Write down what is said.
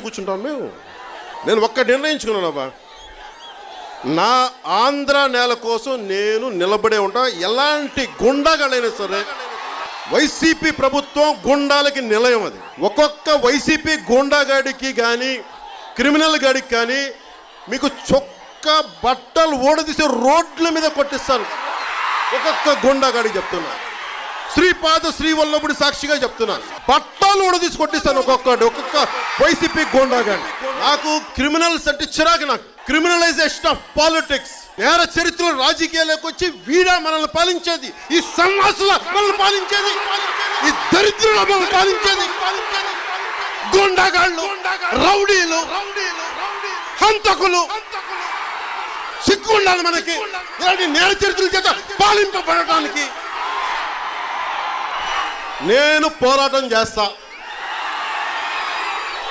కూర్చుంటాం మేము. నేను ఒక్క నిర్ణయించుకున్నానబ్బా, నా ఆంధ్ర నేల కోసం నేను నిలబడే ఉంటా. ఎలాంటి గుండాగాడైనా సరే, వైసీపీ ప్రభుత్వం గుండాలకి నిలయం. అది ఒక్కొక్క వైసీపీ గుండాగాడికి కానీ క్రిమినల్ గాడికి కానీ మీకు చొక్క బట్టలు ఓడదీసి రోడ్ల మీద కొట్టిస్తాను. ఒక్కొక్క గుండాగాడికి చెప్తున్నా, శ్రీపాద శ్రీవల్లభుడి సాక్షిగా చెప్తున్నా, పట్టాలు ఓడదీసి కొట్టిస్తాను ఒక్కొక్క వైసీపీ గుండాగాడి. నాకు క్రిమినల్స్ అంటే చిరాకు. నాకు క్రిమినలైజేషన్ ఆఫ్ పాలిటిక్స్, నేర చరిత్రలో రాజకీయాలకు వచ్చి వీడా మనల్ని పాలించేది, ఈ సన్నాసుల మనల్ని పాలించేది, ఈ దరిద్రుల మనల్ని పాలించేది, గుండాగాళ్ళు, రౌడీలు, హంతకులు. సిగ్గు ఉండాలి మనకి ఇలాంటి నేర చరిత్రల చేత పాలింపబడటానికి. నేను పోరాటం చేస్తా.